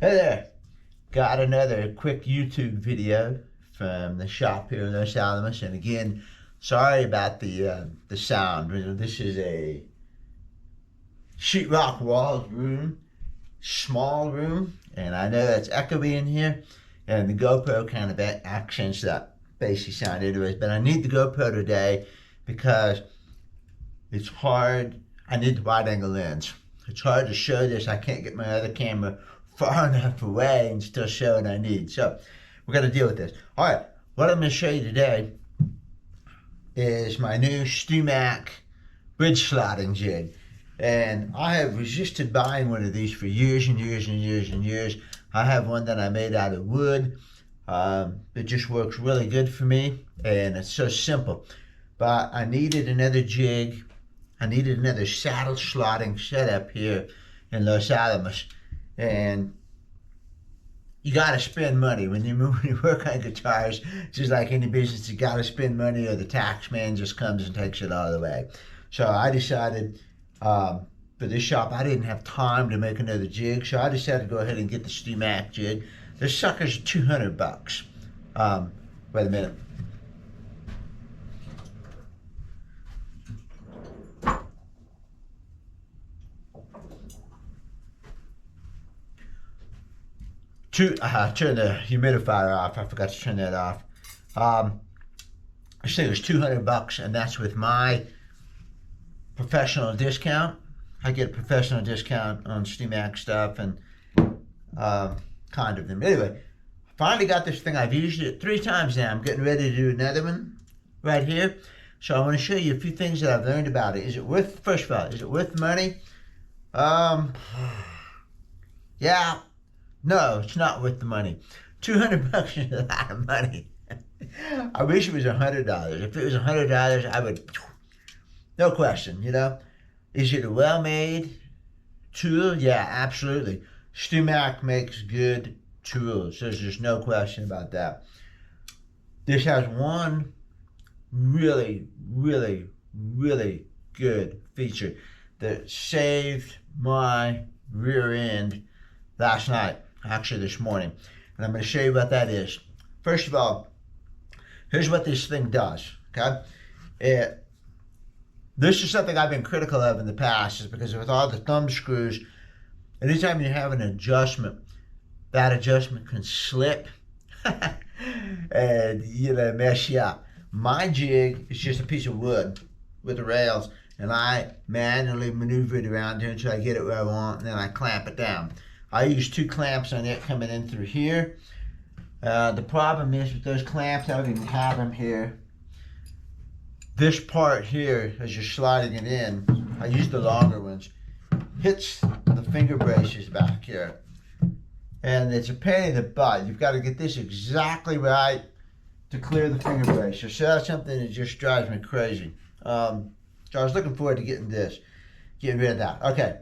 Hey there, got another quick YouTube video from the shop here in Los Alamos, and again, sorry about the sound. This is a sheetrock walls room, small room, and I know that's echoey in here, and the GoPro kind of accents that bassy sound anyways, but I need the GoPro today because it's hard. I need the wide angle lens. It's hard to show this. I can't get my other camera far enough away and still show what I need. So we're going to deal with this. All right, what I'm going to show you today is my new StewMac bridge slotting jig. And I have resisted buying one of these for years and years and years and years. I have one that I made out of wood. It just works really good for me, and it's so simple. But I needed another jig. I needed another saddle slotting setup here in Los Alamos. And you got to spend money when you work on guitars. Just like any business, you got to spend money, or the tax man just comes and takes it all the way. So I decided for this shop, I didn't have time to make another jig, so I decided to go ahead and get the StewMac jig. This sucker's $200. Wait a minute. Turn the humidifier off. I forgot to turn that off. This thing was $200, and that's with my professional discount. I get a professional discount on StewMac stuff and kind of them. Anyway, finally got this thing. I've used it 3 times now. I'm getting ready to do another one right here. So I want to show you a few things that I've learned about it. Is it worth, first of all, is it worth money? Yeah. No, it's not worth the money. $200 is a lot of money. I wish it was $100. If it was $100, I would, no question, you know. Is it a well-made tool? Yeah, absolutely. StewMac makes good tools. There's just no question about that. This has one really, really, really good feature that saved my rear end last night. Actually this morning, and I'm going to show you what that is. First of all, here's what this thing does, okay? This is something I've been critical of in the past, is because with all the thumb screws, anytime you have an adjustment, that adjustment can slip and, you know, mess you up. My jig is just a piece of wood with the rails, and I manually maneuver it around here until I get it where I want, and then I clamp it down. I use 2 clamps on it coming in through here. The problem is with those clamps, I don't even have them here. This part here, as you're sliding it in, I use the longer ones, hits the finger braces back here. And it's a pain in the butt. You've got to get this exactly right to clear the finger braces. So that's something that just drives me crazy. So I was looking forward to getting rid of that. Okay.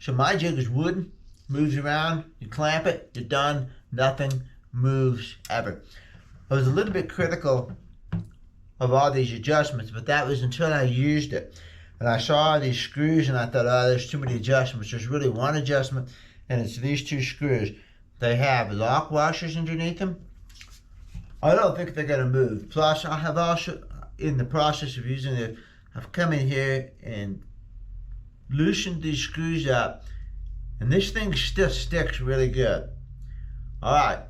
So my jig is wooden, moves around, you clamp it, you're done, nothing moves ever. I was a little bit critical of all these adjustments, but that was until I used it. And I saw these screws and I thought, oh, there's too many adjustments. There's really one adjustment, and it's these 2 screws. They have lock washers underneath them. I don't think they're gonna move. Plus, I have also, in the process of using it, I've come in here and loosened these screws up, and this thing still sticks really good. All right,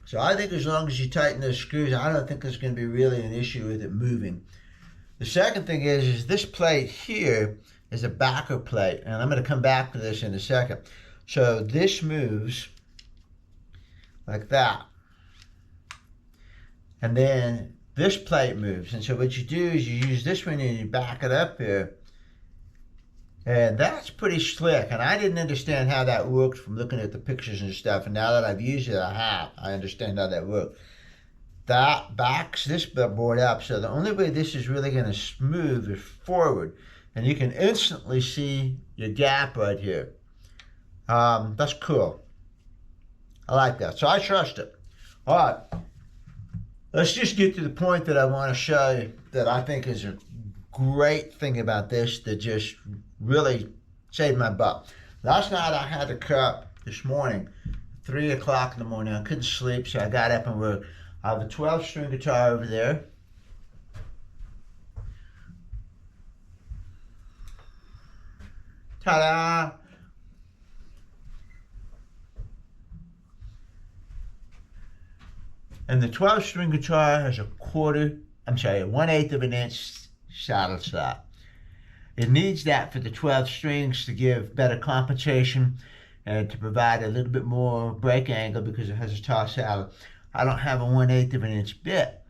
so I think as long as you tighten those screws, I don't think there's going to be really an issue with it moving. The second thing is this plate here is a backer plate, and I'm going to come back to this in a second. So this moves like that, and then this plate moves, and so what you do is you use this one and you back it up here. And that's pretty slick, and I didn't understand how that worked from looking at the pictures and stuff, and now that I've used it, I understand how that worked. That backs this board up, so the only way this is really going to move is forward, and you can instantly see your gap right here. That's cool. I like that, so I trust it. All right, let's just get to the point that I want to show you that I think is a great thing about this that just really saved my butt. Last night I had to cut this morning, 3 o'clock in the morning. I couldn't sleep, so I got up and worked. I have a 12-string guitar over there. Ta-da! And the 12-string guitar has a 1/8 of an inch saddle slot. It needs that for the 12 strings to give better compensation and to provide a little bit more break angle because it has a tall saddle. I don't have a 1/8 of an inch bit.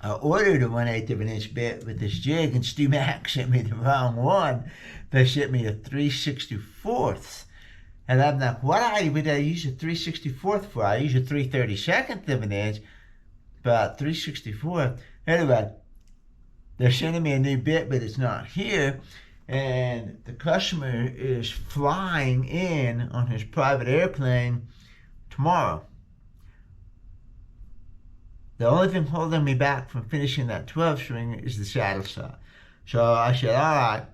I ordered a 1/8 of an inch bit with this jig, and Stu Mack sent me the wrong one. They sent me a 3/64. And I'm like, what would I use a 3/64 for? I use a 3/32 of an inch, but 3/64. Anyway, they're sending me a new bit, but it's not here. And the customer is flying in on his private airplane tomorrow. The only thing holding me back from finishing that 12-string is the saddle slot. So I said, all right.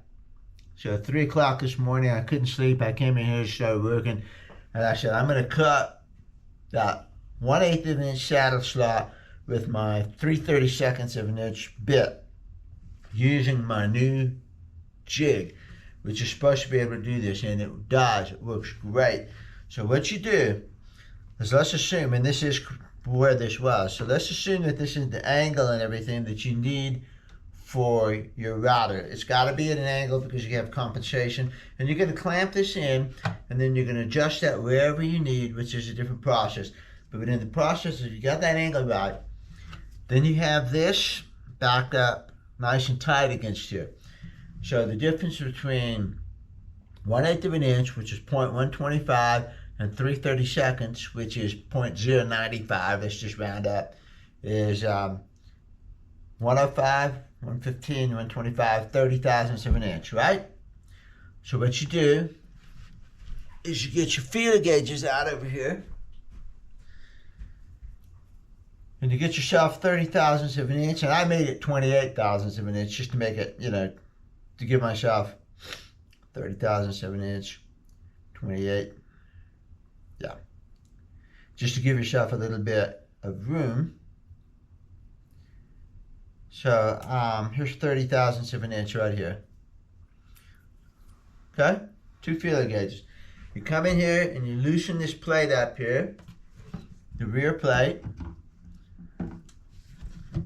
So 3 o'clock this morning, I couldn't sleep. I came in here and started working. And I said, I'm going to cut that 1/8 of an inch saddle slot with my 3/32 of an inch bit using my new jig, which is supposed to be able to do this, and it does. It works great. So what you do is, let's assume, and this is where this was, so let's assume that this is the angle and everything that you need for your router. It's got to be at an angle because you have compensation, and you're going to clamp this in, and then you're going to adjust that wherever you need, which is a different process. But in the process, if you got that angle right, then you have this backed up nice and tight against here. So the difference between 1/8 of an inch, which is 0.125, and 3/32, which is 0.095, let's just round up, is 105, 115, 125, 30 thousandths of an inch, right? So what you do is you get your feeler gauges out over here, and you get yourself 30 thousandths of an inch, and I made it 28 thousandths of an inch just to make it, to give myself 30 thousandths of an inch, 28. Yeah. Just to give yourself a little bit of room. So here's 30 thousandths of an inch right here. Okay? 2 feeler gauges. You come in here and you loosen this plate up here, the rear plate.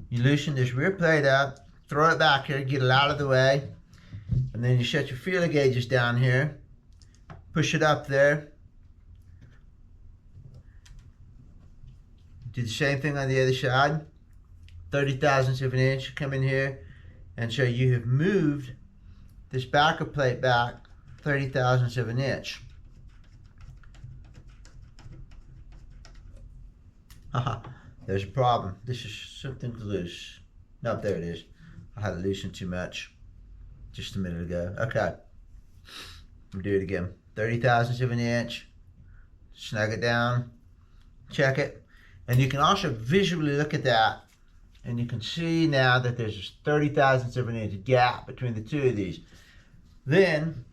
You loosen this rear plate up, throw it back here, get it out of the way, and then you set your feeler gauges down here, push it up there. Do the same thing on the other side. 30 thousandths of an inch, come in here, and so you have moved this backer plate back 30 thousandths of an inch. Haha, there's a problem. This is something loose. No, there it is. I had it loosened too much just a minute ago. Okay, we'll do it again. 30 thousandths of an inch, snug it down, check it. And you can also visually look at that, and you can see now that there's a 30 thousandths of an inch gap between the two of these. Then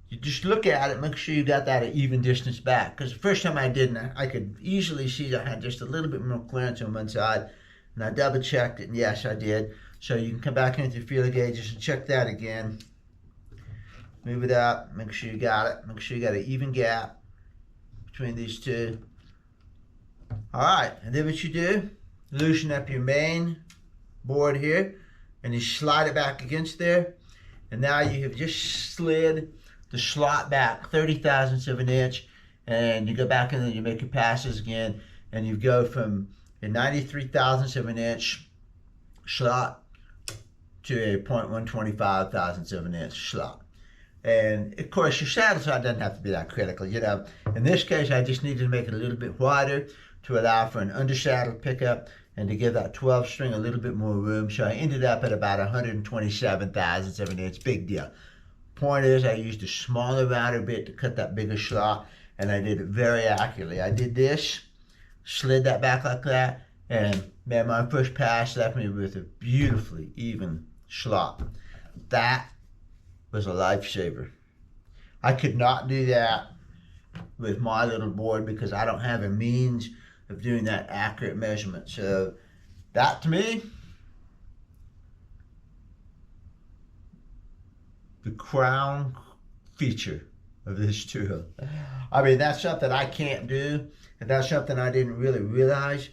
you just look at it, make sure you got that at even distance back. Because the first time I didn't, I could easily see that I had just a little bit more clearance on one side. And I double checked it, and yes, I did. So you can come back into your feeler gauges and check that again. Move it up, make sure you got it. Make sure you got an even gap between these two. All right, and then what you do, loosen up your main board here, and you slide it back against there. And now you have just slid the slot back 30 thousandths of an inch, and you go back in and you make your passes again, and you go from a 93 thousandths of an inch slot to a 0.125 thousandths of an inch slot. And of course, your saddle slot doesn't have to be that critical. In this case, I just needed to make it a little bit wider to allow for an undersaddle pickup and to give that 12 string a little bit more room. So I ended up at about 127 thousandths of an inch. Big deal. Point is, I used a smaller router bit to cut that bigger slot, and I did it very accurately. I did this, slid that back like that, and man, my first pass left me with a beautifully even slot. That was a lifesaver. I could not do that with my little board because I don't have a means of doing that accurate measurement. So that to me, the crown feature of this tool. I mean, that's something I can't do, and that's something I didn't really realize,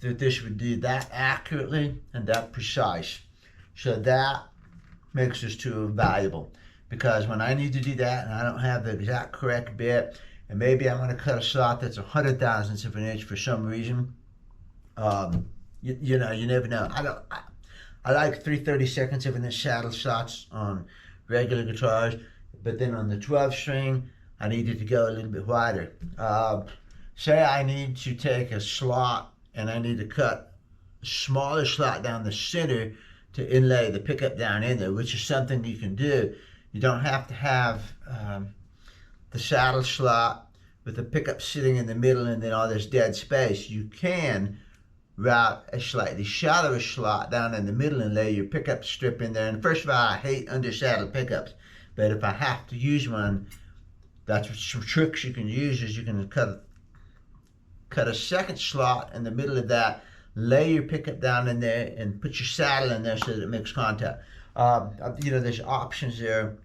that this would do that accurately and that precise. So that makes this tool valuable, because when I need to do that and I don't have the exact correct bit, and maybe I'm going to cut a slot that's 100,000ths of an inch for some reason, you know, you never know. I like 3/32 of an inch saddle slots on regular guitars, but then on the 12 string, I needed to go a little bit wider. Say I need to take a slot and I need to cut a smaller slot down the center to inlay the pickup down in there, which is something you can do. You don't have to have the saddle slot with the pickup sitting in the middle and then all this dead space. You can route a slightly shallower slot down in the middle and lay your pickup strip in there. And first of all, I hate under saddle pickups, but if I have to use one, that's some tricks you can use. Is you can cut a second slot in the middle of that, lay your pickup down in there, and put your saddle in there so that it makes contact. You know, there's options there,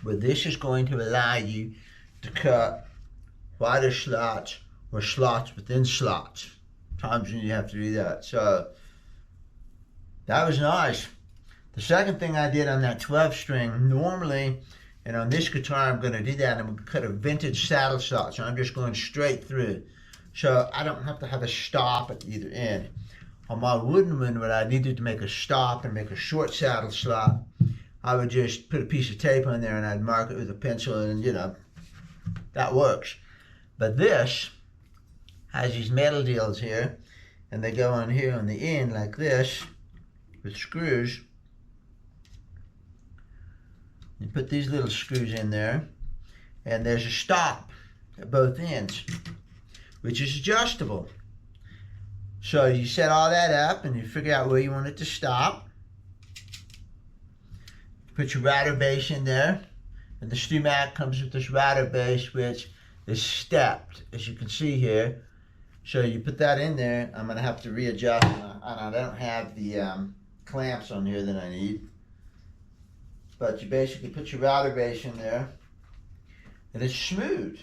but this is going to allow you to cut wider slots or slots within slots. Times when you have to do that. So that was nice. The second thing I did on that 12 string, normally, and on this guitar I'm going to do that, I'm going to cut a vintage saddle slot, so I'm just going straight through. So I don't have to have a stop at either end. On my wooden one, when I needed to make a stop and make a short saddle slot, I would just put a piece of tape on there and I'd mark it with a pencil, and you know, that works. But this has these metal deals here, and they go on here on the end like this with screws. You put these little screws in there, and there's a stop at both ends, which is adjustable. So you set all that up and you figure out where you want it to stop. Put your router base in there, and the StewMac comes with this router base which is stepped, as you can see here. So you put that in there. I'm going to have to readjust, and I don't have the clamps on here that I need. But you basically put your router base in there, and it's smooth.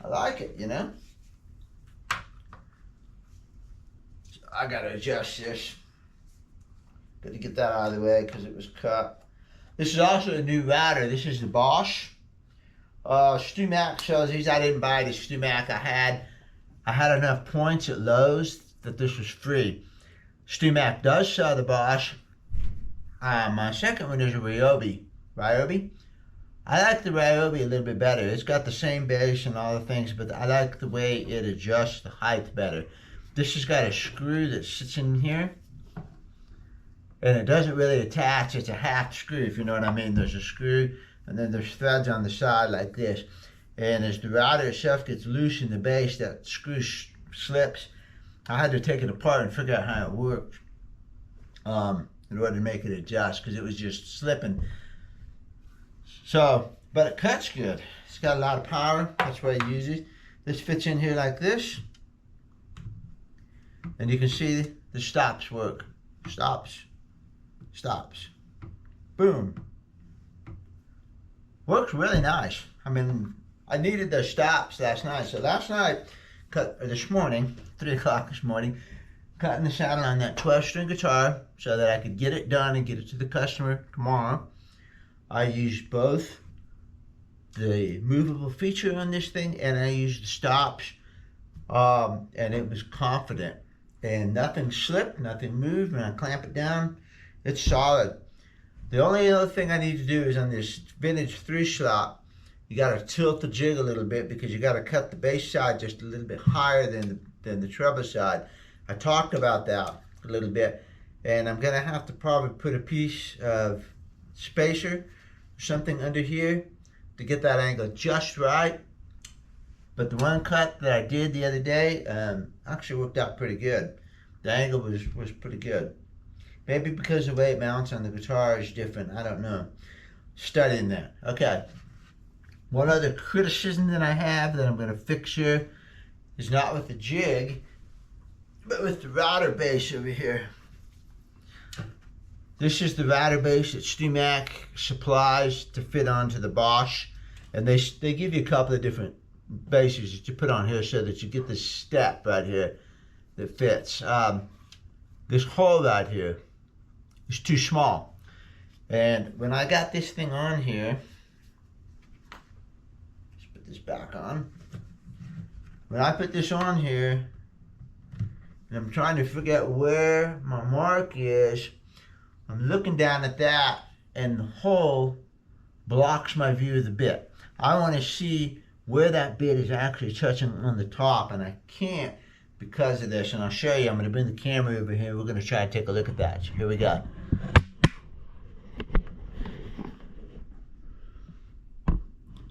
I like it, you know. So I got to adjust this. Got to get that out of the way because it was cut. This is also a new router. This is the Bosch. StewMac sells these. I didn't buy the StewMac. I had enough points at Lowe's that this was free. StewMac does sell the Bosch. My second one is a Ryobi. Ryobi? I like the Ryobi a little bit better. It's got the same bass and all the things, but I like the way it adjusts the height better. This has got a screw that sits in here, and it doesn't really attach. It's a half screw, if you know what I mean. There's a screw, and then there's threads on the side like this. And as the router itself gets loose in the base, that screw slips. I had to take it apart and figure out how it worked in order to make it adjust, because it was just slipping. So, but it cuts good. It's got a lot of power. That's why I use it. This fits in here like this. And you can see the stops work. Stops. Stops. Boom. Works really nice. I mean, I needed those stops last night. So last night, this morning, 3 o'clock this morning, cutting the saddle on that 12-string guitar so that I could get it done and get it to the customer tomorrow. I used both the movable feature on this thing, and I used the stops, and it was confident. And nothing slipped, nothing moved. When I clamp it down, it's solid. The only other thing I need to do is on this vintage 3 slot, you got to tilt the jig a little bit, because you got to cut the bass side just a little bit higher than the treble side. I talked about that a little bit, and I'm going to have to probably put a piece of spacer or something under here to get that angle just right. But the one cut that I did the other day actually worked out pretty good. The angle was pretty good. Maybe because the way it mounts on the guitar is different. I don't know. Studying that. Okay. One other criticism that I have that I'm going to fix here is not with the jig, but with the router base over here. This is the router base that StewMac supplies to fit onto the Bosch, and they give you a couple of different bases that you put on here so that you get this step right here that fits. This hole right here is too small, and when I got this thing on here, let's put this back on. When I put this on here, and I'm trying to figure out where my mark is, I'm looking down at that, and the hole blocks my view of the bit. I want to see where that bit is actually touching on the top, and I can't because of this. And I'll show you. I'm going to bring the camera over here. We're going to try to take a look at that. So here we go.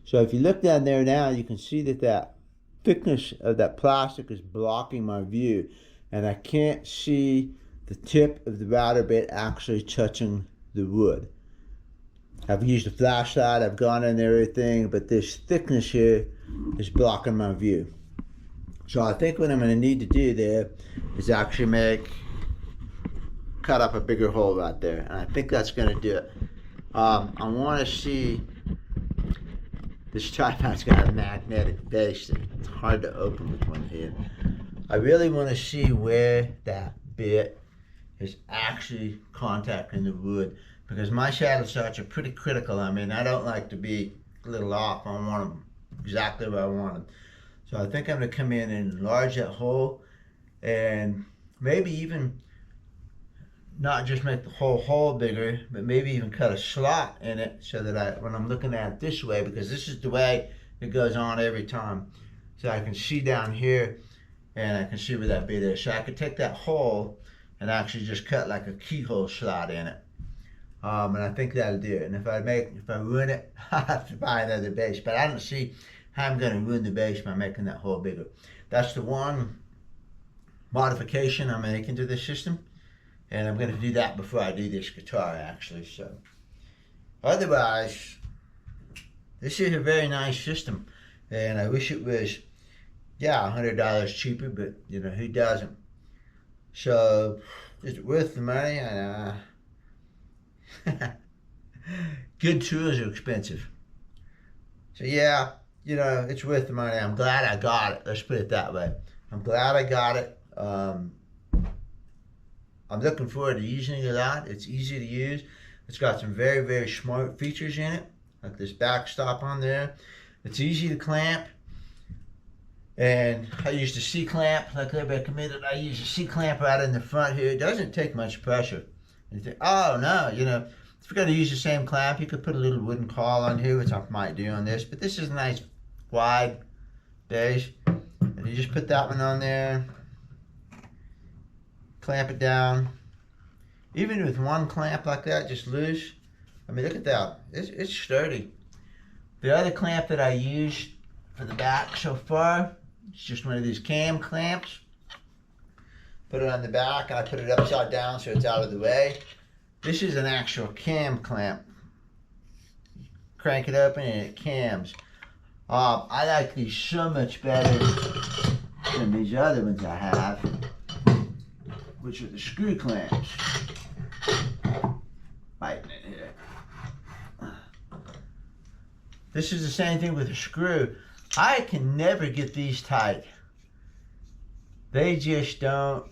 So if you look down there now, you can see that that thickness of that plastic is blocking my view, and I can't see the tip of the router bit actually touching the wood. I've used a flashlight, I've gone in there, everything, but this thickness here is blocking my view. So I think what I'm going to need to do there is actually cut up a bigger hole right there, and I think that's going to do it. I want to see, this tripod's got a magnetic base, and it's hard to open with one hand. I really want to see where that bit is actually contacting the wood, because my shadow starts are pretty critical. I mean, I don't like to be a little off. I want them exactly where I want them. So I think I'm going to come in and enlarge that hole, and maybe even not just make the whole hole bigger, but maybe even cut a slot in it so that when I'm looking at it this way, because this is the way it goes on every time, so I can see down here and I can see where that bit is. So I could take that hole and actually just cut like a keyhole slot in it. And I think that'll do it. And if I ruin it, I'll have to buy another base. But I don't see how I'm going to ruin the base by making that hole bigger. That's the one modification I'm making to this system. And I'm going to do that before I do this guitar, actually. So, otherwise, this is a very nice system. And I wish it was, yeah, $100 cheaper, but, you know, who doesn't? So, is it worth the money? Good tools are expensive. So, yeah, you know, it's worth the money. I'm glad I got it. Let's put it that way. I'm glad I got it. I'm looking forward to using it a lot. It's easy to use. It's got some very, very smart features in it, like this backstop on there. It's easy to clamp. And I used a C-clamp, like I recommended. I use a C-clamp right in the front here. It doesn't take much pressure. And you think, oh no, you know, if you're going to use the same clamp, you could put a little wooden caul on here, which I might do on this. But this is a nice wide base. And you just put that one on there. Clamp it down. Even with one clamp like that, just loose. I mean, look at that. It's sturdy. The other clamp that I used for the back so far, it's just one of these cam clamps. Put it on the back, and I put it upside down so it's out of the way. This is an actual cam clamp. Crank it open and it cams. I like these so much better than these other ones I have, which are the screw clamps. Biting it here. This is the same thing with a screw. I can never get these tight. They just don't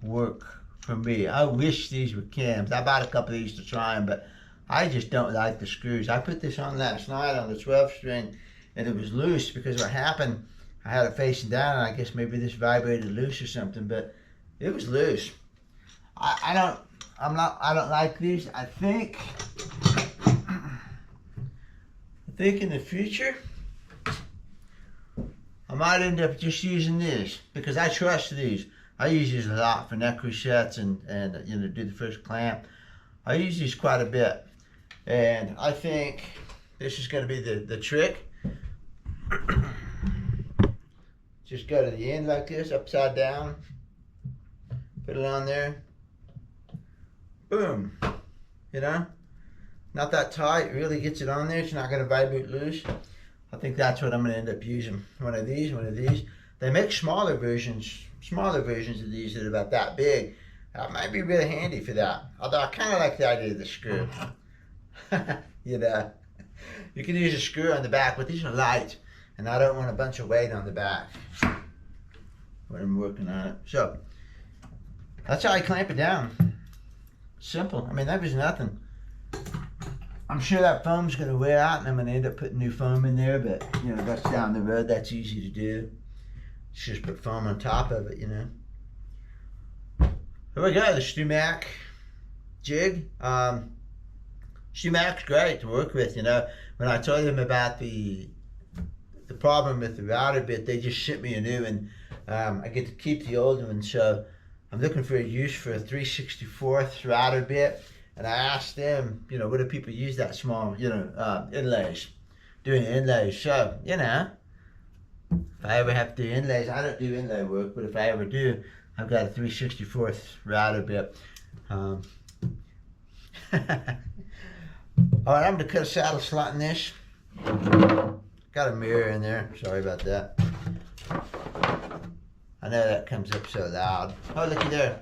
work for me. I wish these were cams. I bought a couple of these to try them, but I just don't like the screws. I put this on last night on the 12 string, and it was loose because what happened, I had it facing down, and I guess maybe this vibrated loose or something, but it was loose. I don't like these. I think in the future, I might end up just using these because I trust these. I use these a lot for neck resets and you know, do the first clamp. I use these quite a bit, and I think this is going to be the trick. Just go to the end like this, upside down. Put it on there. Boom. You know? not that tight. It really gets it on there. It's not going to vibrate loose. I think that's what I'm going to end up using. One of these. They make smaller versions of these that are about that big. That might be really handy for that. Although I kind of like the idea of the screw. You know, you can use a screw on the back, but these are light, and I don't want a bunch of weight on the back when I'm working on it. So that's how I clamp it down. Simple. I mean, that was nothing. I'm sure that foam's going to wear out, and I'm going to end up putting new foam in there, but, you know, that's down the road. That's easy to do. Just put foam on top of it, you know. Here we go, the Stumac jig. Stumac's great to work with, you know. When I told them about the problem with the router bit, they just shipped me a new one. I get to keep the old one, so I'm looking for a use for a 3/64 router bit. And I asked them, you know, what do people use that small, you know, inlays, doing inlays. So, you know, if I ever have to do inlays, I don't do inlay work, but if I ever do, I've got a 3/64 router bit. All right, I'm going to cut a saddle slot in this. Got a mirror in there. Sorry about that. I know that comes up so loud. Oh, looky there.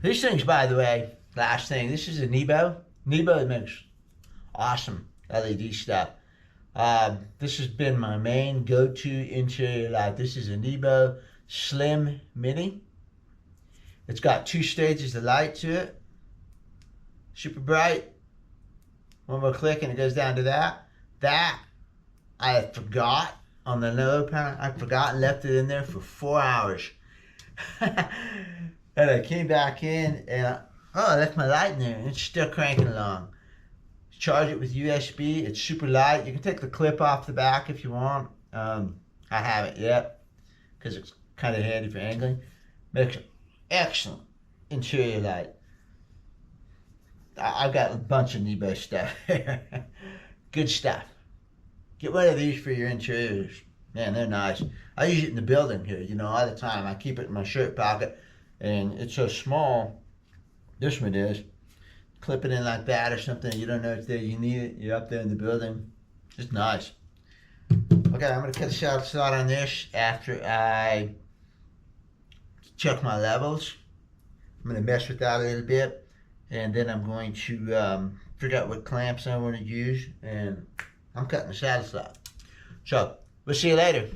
These things, by the way, last thing, this is a Nebo. Nebo makes awesome LED stuff. This has been my main go-to interior light. This is a Nebo Slim Mini. It's got 2 stages of light to it. Super bright. One more click and it goes down to that. That I forgot on the low panel. I forgot and left it in there for 4 hours. And I came back in and I left my light in there and it's still cranking along. Charge it with USB. It's super light. You can take the clip off the back if you want. I haven't yet because it's kind of handy for angling. Makes an excellent interior light. I've got a bunch of Nebo stuff. Good stuff. Get one of these for your interiors. Man, they're nice. I use it in the building here, you know, all the time. I keep it in my shirt pocket, and it's so small. This one is. Clip it in like that or something. You don't know it's there. You need it. You're up there in the building. It's nice. Okay, I'm going to cut a saddle slot on this after I check my levels. I'm going to mess with that a little bit, and then I'm going to figure out what clamps I want to use, and I'm cutting the saddle slot. So, we'll see you later.